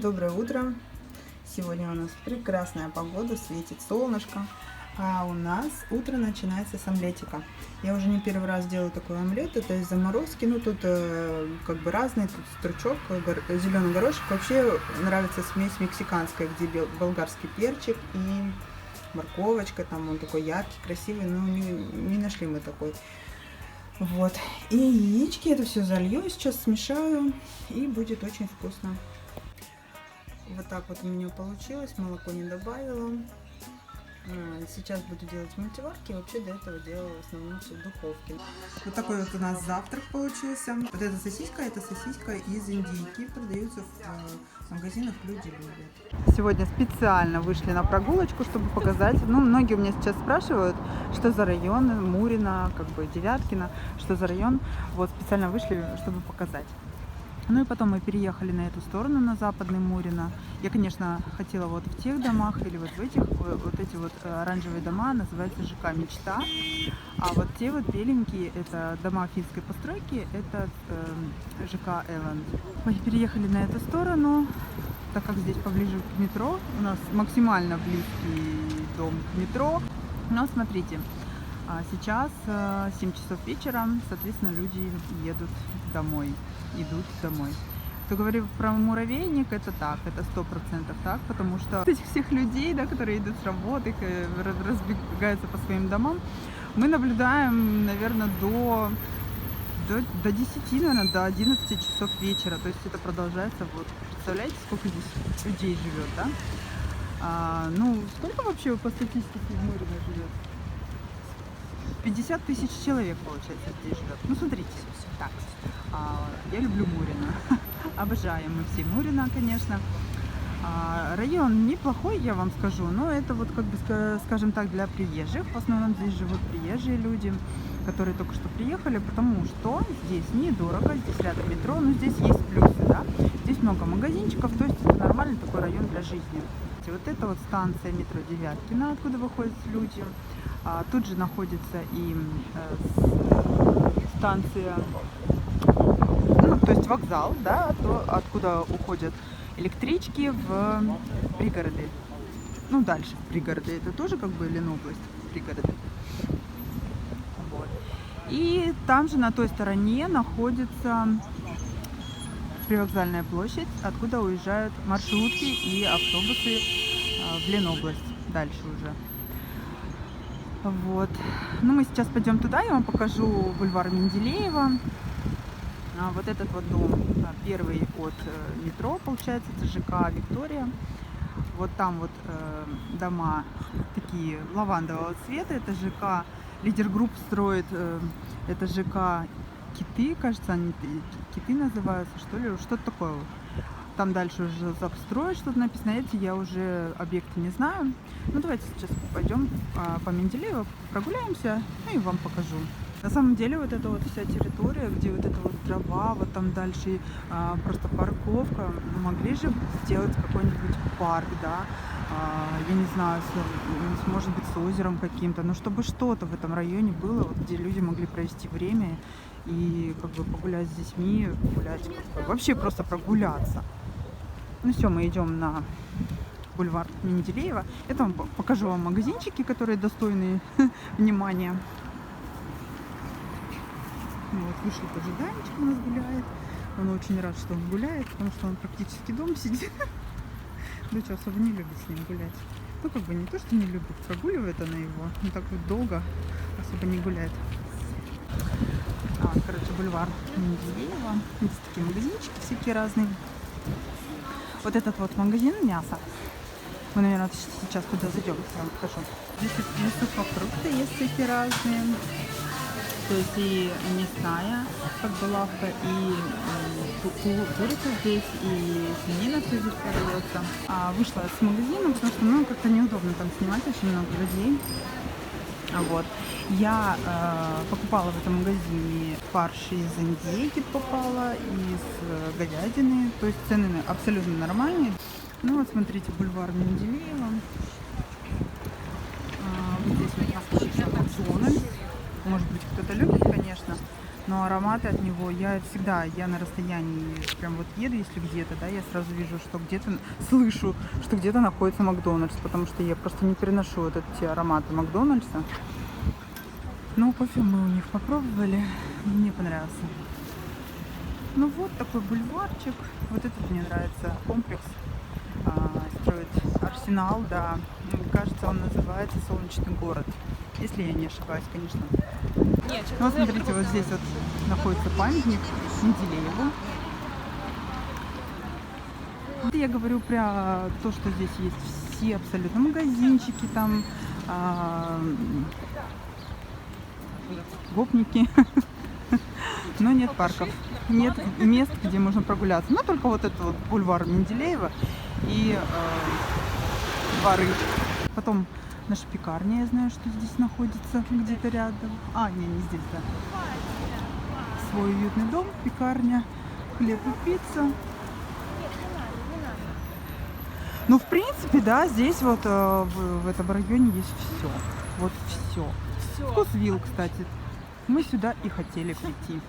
доброе утро! Сегодня у нас прекрасная погода, светит солнышко, а у нас утро начинается с омлетика. Я уже не первый раз делаю такой омлет, это из заморозки, ну тут как бы разные, тут стручок, зеленый горошек. Вообще нравится смесь мексиканская, где болгарский перчик и морковочка, там он такой яркий, красивый, но не нашли мы такой. Вот, и яички, это все залью, сейчас смешаю, и будет очень вкусно. Вот так вот у меня получилось, молоко не добавила. Сейчас буду делать в мультиварке, вообще до этого делала в основном все в духовке. Вот такой вот у нас завтрак получился. Вот эта сосиска из индейки, продается в магазинах, люди любят. Сегодня специально вышли на прогулочку, чтобы показать. Ну, многие у меня сейчас спрашивают, что за район, Мурино, как бы Девяткино, что за район. Вот специально вышли, чтобы показать. Ну и потом мы переехали на эту сторону, на западный Мурино. Я, конечно, хотела вот в тех домах или вот в этих, вот эти вот оранжевые дома, называется ЖК «Мечта». А вот те вот беленькие, это дома финской постройки, это ЖК «Элленд». Мы переехали на эту сторону, так как здесь поближе к метро. У нас максимально близкий дом к метро. Но смотрите, сейчас 7 часов вечера, соответственно, люди едут домой, идут домой. Кто говорил про муравейник, это так, это 100% так, потому что этих всех людей, да, которые идут с работы, разбегаются по своим домам, мы наблюдаем, наверное, до 10, наверное, до 11 часов вечера. То есть это продолжается, вот, представляете, сколько здесь людей живет, да? Ну, сколько вообще по статистике в Мурино живет? 50 тысяч человек, получается, здесь живет. Ну, смотрите, так, я люблю Мурино, обожаем мы все Мурино, конечно. Район неплохой, я вам скажу, но это вот, как бы, скажем так, для приезжих. В основном здесь живут приезжие люди, которые только что приехали, потому что здесь недорого, здесь рядом метро, но здесь есть плюсы, да. Здесь много магазинчиков, то есть это нормальный такой район для жизни. Вот это вот станция метро Девяткино, откуда выходят люди. Тут же находится и станция, ну, то есть вокзал, да, откуда уходят электрички в пригороды. Ну, дальше в пригороды, это тоже как бы Ленобласть, пригороды. Вот. И там же на той стороне находится привокзальная площадь, откуда уезжают маршрутки и автобусы в Ленобласть, дальше уже. Вот. Ну, мы сейчас пойдем туда, я вам покажу бульвар Менделеева. Вот этот вот дом, первый от метро, получается, это ЖК «Виктория». Вот там вот дома такие лавандового цвета, это ЖК «Лидер Групп» строит, это ЖК «Киты», кажется, они «Киты» называются, что ли, что-то такое вот. Там дальше уже «Запстрой» что-то написано, эти я уже объекты не знаю. Ну, давайте сейчас пойдем по Менделееву, прогуляемся, ну и вам покажу. На самом деле вот эта вот вся территория, где вот эта вот трава, вот там дальше просто парковка, могли же сделать какой-нибудь парк, да, я не знаю, может быть с озером каким-то, но чтобы что-то в этом районе было, вот, где люди могли провести время и как бы погулять с детьми, погулять, вообще просто прогуляться. Ну все, мы идем на бульвар Менделеева. Я там покажу вам магазинчики, которые достойны внимания. Ну, вот вышли под Жданчик, у нас гуляет. Он очень рад, что он гуляет, потому что он практически дома сидит. Доча особо не любит с ним гулять. Ну, как бы не то, что не любит, прогуливает она его, но так вот долго особо не гуляет. Короче, бульвар Менделеева. Здесь такие магазинчики всякие разные. Вот этот вот магазин мяса. Мы, наверное, сейчас туда зайдем, я вам покажу. Здесь сухофрукты есть всякие разные. То есть и мясная, как бы лавка, и курица здесь, и свинина все здесь продается. Вышла с магазина, потому что, ну, как-то неудобно там снимать, очень много людей. Вот. Я покупала в этом магазине фарш из индейки, попала, из говядины. То есть цены абсолютно нормальные. Ну вот смотрите, бульвар Менделеева. Вот здесь у нас еще Макдональдс. Может быть, кто-то любит, конечно, но но ароматы от него я на расстоянии, прям вот еду, если где-то, да, я сразу вижу, что где-то, слышу, что где-то находится Макдональдс, потому что я просто не переношу вот эти ароматы Макдональдса. Ну, кофе мы у них попробовали, мне понравился. Ну вот такой бульварчик, вот этот мне нравится комплекс, строит Арсенал, да, кажется, он называется Солнечный город, если я не ошибаюсь, конечно. Ну, вот смотрите, вот здесь вот находится памятник Менделееву. Это я говорю про то, что здесь есть все абсолютно магазинчики, там гопники, но нет парков, нет мест, где можно прогуляться. Но только вот этот вот бульвар Менделеева и дворы. Потом наша пекарня, я знаю, что здесь находится где-то рядом. Не здесь, да. Свой уютный дом, пекарня, хлеб и пицца. Ну, в принципе, да, здесь вот в этом районе есть все. Вот все. Вкусвилл, кстати. Мы сюда и хотели прийти.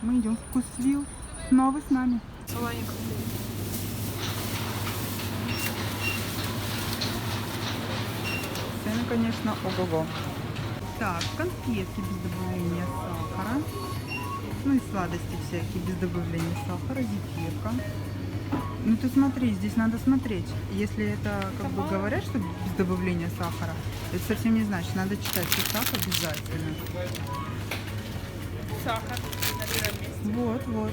Мы идем в Вкусвилл. Ну, а вы с нами. Цены, конечно, ого-го. Так, конфетки без добавления сахара. Ну и сладости всякие без добавления сахара, зефирка. Ну ты смотри, здесь надо смотреть. Если это как бы говорят, что без добавления сахара, это совсем не значит. Надо читать, что сахар обязательно. Сахар на первом месте. Вот.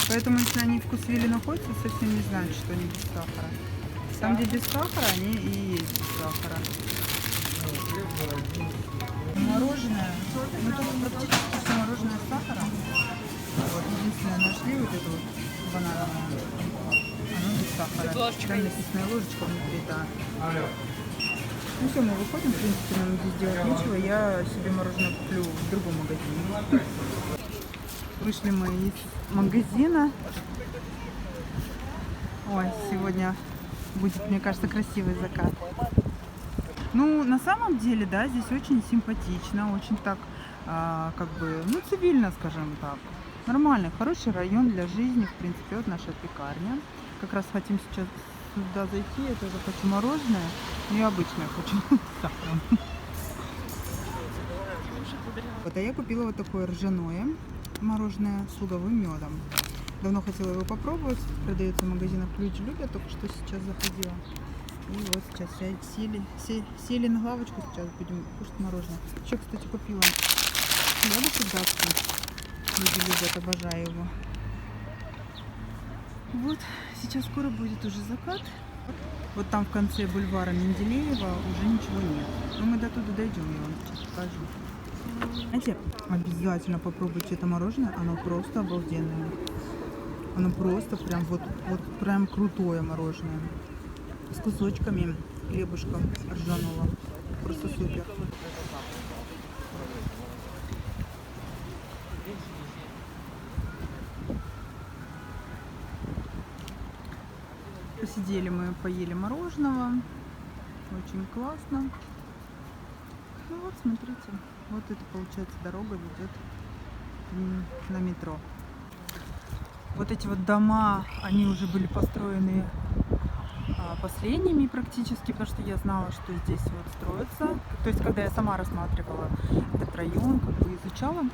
Поэтому если они в Вкусвилле находятся, совсем не значит, что они без сахара. Там, где без сахара, они и есть без сахара. Мороженое. Ну тут практически все мороженое с сахаром. Вот, единственное, нашли вот эту вот банановую. Оно без сахара. Там написано ложечка внутри, да. Ну все, мы выходим, в принципе, нам здесь делать нечего. Я себе мороженое куплю в другом магазине. Вышли мы из магазина. Ой, сегодня будет, мне кажется, красивый закат. Ну, на самом деле, да, здесь очень симпатично, очень так, как бы, ну, цивильно, скажем так. Нормальный, хороший район для жизни, в принципе, вот наша пекарня. Как раз хотим сейчас сюда зайти, я тоже хочу мороженое, и обычное хочу с сахаром. Вот, а я купила вот такое ржаное мороженое с луговым медом. Давно хотела его попробовать, продается в магазинах «Люди любят», только что сейчас заходила. И вот сейчас сели на лавочку, сейчас будем кушать мороженое. Еще, кстати, купила хлебушек датский. Люди любят, обожаю его. Вот, сейчас скоро будет уже закат. Вот там в конце бульвара Менделеева уже ничего нет. Но мы до туда дойдем, я вам сейчас покажу. Знаете, обязательно попробуйте это мороженое, оно просто обалденное. Оно просто прям вот прям крутое мороженое. С кусочками хлебушка ржаного. Просто супер. Посидели мы, поели мороженого. Очень классно. Ну вот, смотрите. Вот это, получается, дорога ведет на метро. Вот эти вот дома, они уже были построены последними практически, потому что я знала, что здесь вот строится. То есть, когда я сама рассматривала этот район, как бы изучала,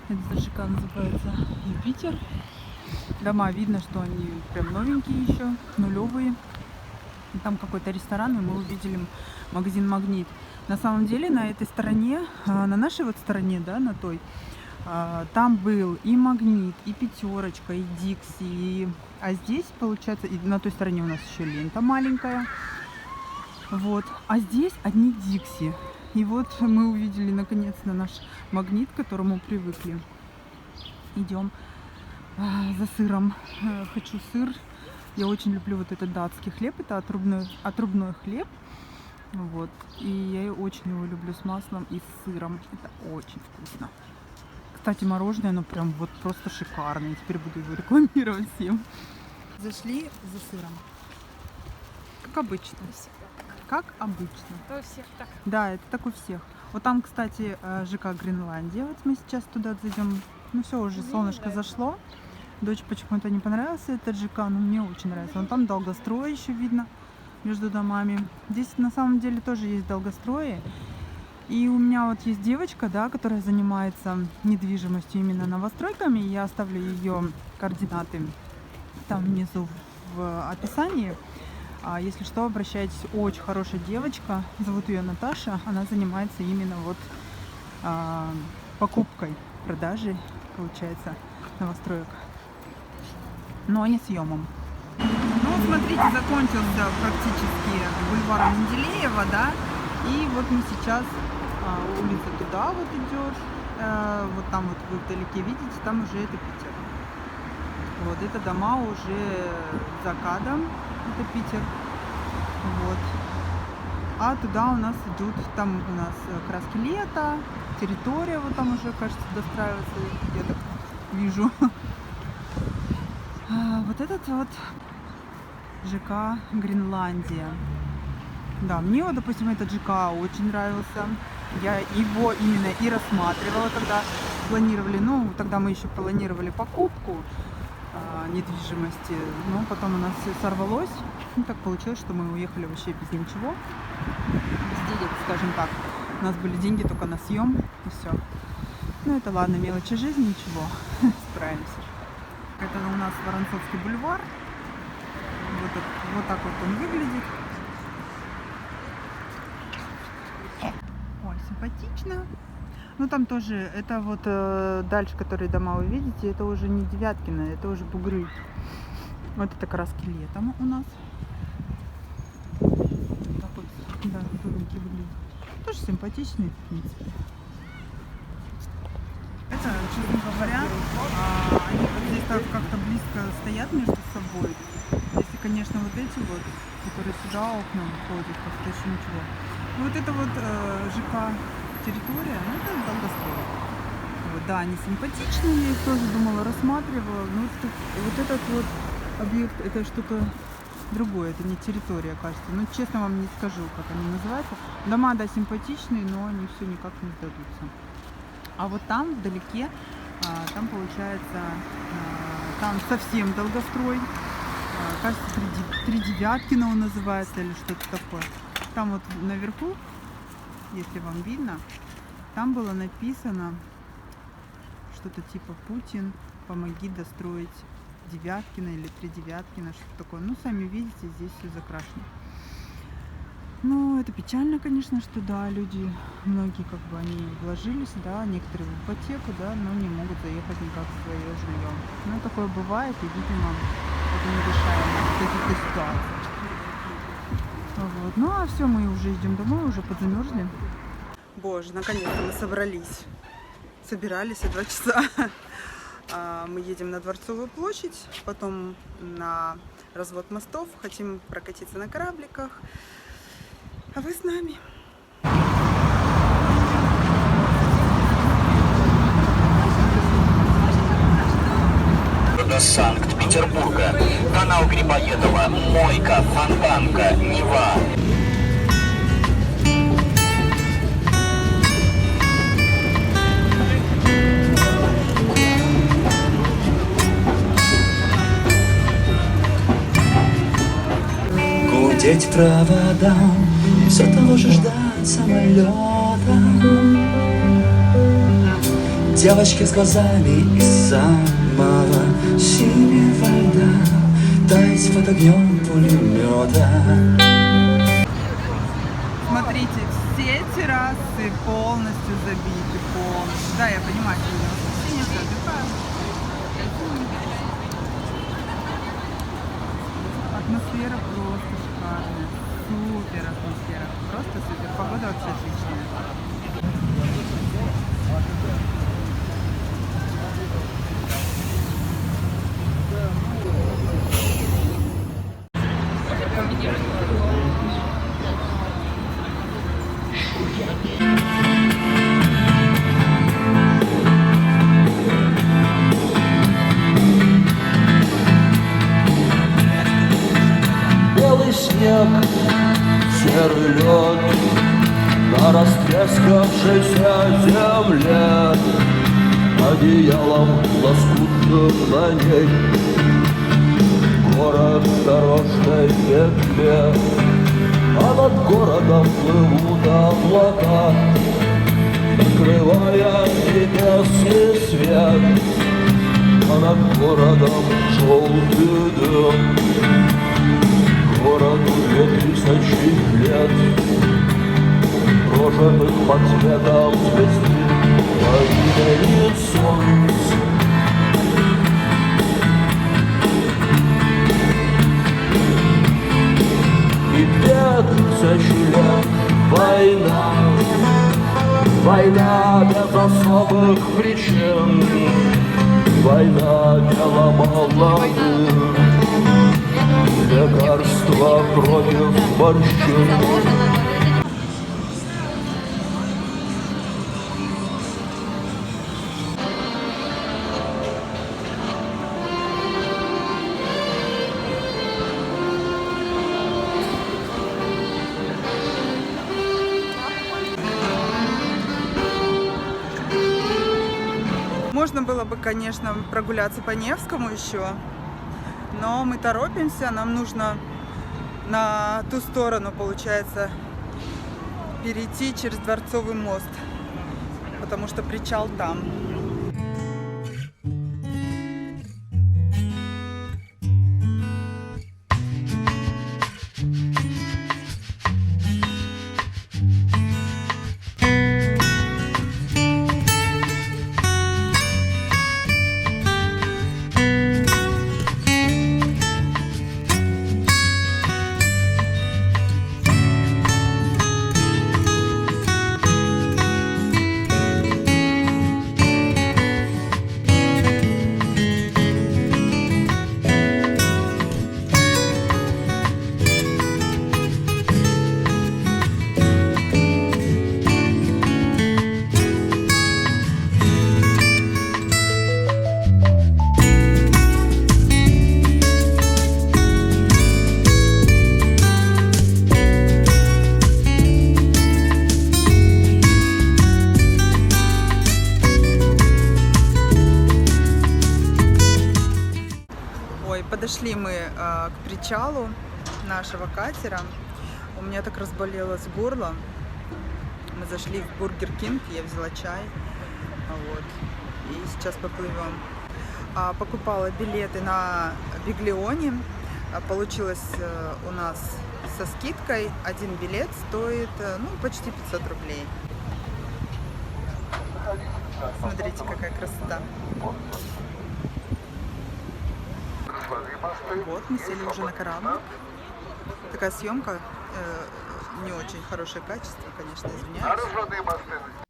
этот ЖК называется Юпитер. Дома, видно, что они прям новенькие еще, нулевые. Там какой-то ресторан, и мы увидели магазин «Магнит». На самом деле, на этой стороне, на нашей вот стороне, да, на той, там был и «Магнит», и «Пятерочка», и «Дикси». А здесь, получается, и на той стороне у нас еще лента маленькая. Вот. А здесь одни «Дикси». И вот мы увидели, наконец-то, наш «Магнит», к которому привыкли. Идем за сыром. Хочу сыр. Я очень люблю вот этот датский хлеб. Это отрубной хлеб. Вот. И я очень его люблю с маслом и с сыром. Это очень вкусно. Кстати, мороженое, оно прям вот просто шикарное. Теперь буду его рекламировать всем. Зашли за сыром. Как обычно. Как обычно. У всех так. Да, это так у всех. Вот там, кстати, ЖК Гренландия. Вот мы сейчас туда зайдем. Ну все, уже солнышко зашло. Дочь почему-то не понравился этот ЖК, но мне очень нравится. Вон там долгострой еще видно между домами. Здесь на самом деле тоже есть долгострои. И у меня вот есть девочка, да, которая занимается недвижимостью, именно новостройками. Я оставлю ее координаты там внизу в описании. Если что, обращайтесь. Очень хорошая девочка. Зовут ее Наташа. Она занимается именно вот покупкой, продажей, получается, новостроек. Но не съемом. Ну вот смотрите, закончился практически бульвар Менделеева, да. И вот мы сейчас улица туда вот идешь. Вот там вот вы вдалеке видите, там уже это Питер. Вот это дома уже за кадром. Это Питер. Вот. А туда у нас идут, там у нас краски лета, территория вот там уже, кажется, достраивается, я так вижу. Вот этот вот ЖК Гренландия. Да, мне вот, допустим, этот ЖК очень нравился. Я его именно и рассматривала, когда планировали, ну, тогда мы еще планировали покупку недвижимости, но потом у нас все сорвалось. Ну, так получилось, что мы уехали вообще без ничего, без денег, скажем так. У нас были деньги только на съем, и все. Ну, это ладно, мелочи жизни, ничего, справимся. Это у нас Воронцовский бульвар. Вот так вот он выглядит. Ой, симпатично. Ну там тоже, это вот дальше, которые дома вы видите, это уже не Девяткино, это уже бугры. Вот это краски летом у нас. Так вот, да, домики выглядят. Тоже симпатичные, в принципе. Это, честно говоря, они вот здесь так как-то близко стоят между собой. Если, конечно, вот эти вот, которые сюда окна выходят, как-то еще ничего. Вот это вот ЖК территория, ну это долгострой. Вот, да, они симпатичные, я их тоже думала, рассматривала. Но вот этот вот объект, это что-то другое, это не территория, кажется. Ну, честно вам не скажу, как они называются. Дома, да, симпатичные, но они все никак не сдадутся. А вот там, вдалеке, там получается, там совсем долгострой. Кажется, Тридевяткино он называется или что-то такое. Там вот наверху, если вам видно, там было написано что-то типа «Путин, помоги достроить Девяткино» или Тридевяткино, что-то такое. Ну, сами видите, здесь все закрашено. Ну, это печально, конечно, что, да, люди, многие, как бы, они вложились, да, некоторые в ипотеку, да, но не могут заехать никак в свое жилье. Ну, такое бывает, и, видимо, это нерешаемо в каких-то ситуациях. Вот. Ну, а все, мы уже идем домой, уже подзамерзли. Боже, наконец-то мы собрались. Собирались 2 часа. Мы едем на Дворцовую площадь, потом на развод мостов, хотим прокатиться на корабликах. А вы с нами? До Санкт-Петербурга. Канал Грибоедова, Мойка, Фонтанка, Нева. Гудеть проводам, все того же ждать самолета. Девочки с глазами из самого синего льда, таять под огнем пулемета. Смотрите, все террасы полностью забиты, полностью. Да, я понимаю, что у меня воскресенье, все отдыхают. Атмосфера просто шикарная, супер атмосфера, просто супер, погода вообще отличная. Белый снег, серый лед, на растрескавшейся земле, одеялом лоскутным на ней. Город в дорожной петле, а над городом плывут облака, скрывая небесный свет, а над городом желтый дым. Городу 2000 лет, прожитых под цветом звезды во имени солнца. И 2000 лет война, война без особых причин, война дело молодых, лекарства против морщин. Можно было бы, конечно, прогуляться по Невскому еще, но мы торопимся, нам нужно на ту сторону, получается, перейти через Дворцовый мост, потому что причал там. Подошли мы к причалу нашего катера. У меня так разболелось горло. Мы зашли в Бургер Кинг, я взяла чай. Вот. И сейчас поплывем. Покупала билеты на Биглионе. Получилось у нас со скидкой. Один билет стоит почти 500 рублей. Смотрите, какая красота. Вот, мы сели уже на корабль. Такая съемка, не очень хорошее качество, конечно, извиняюсь.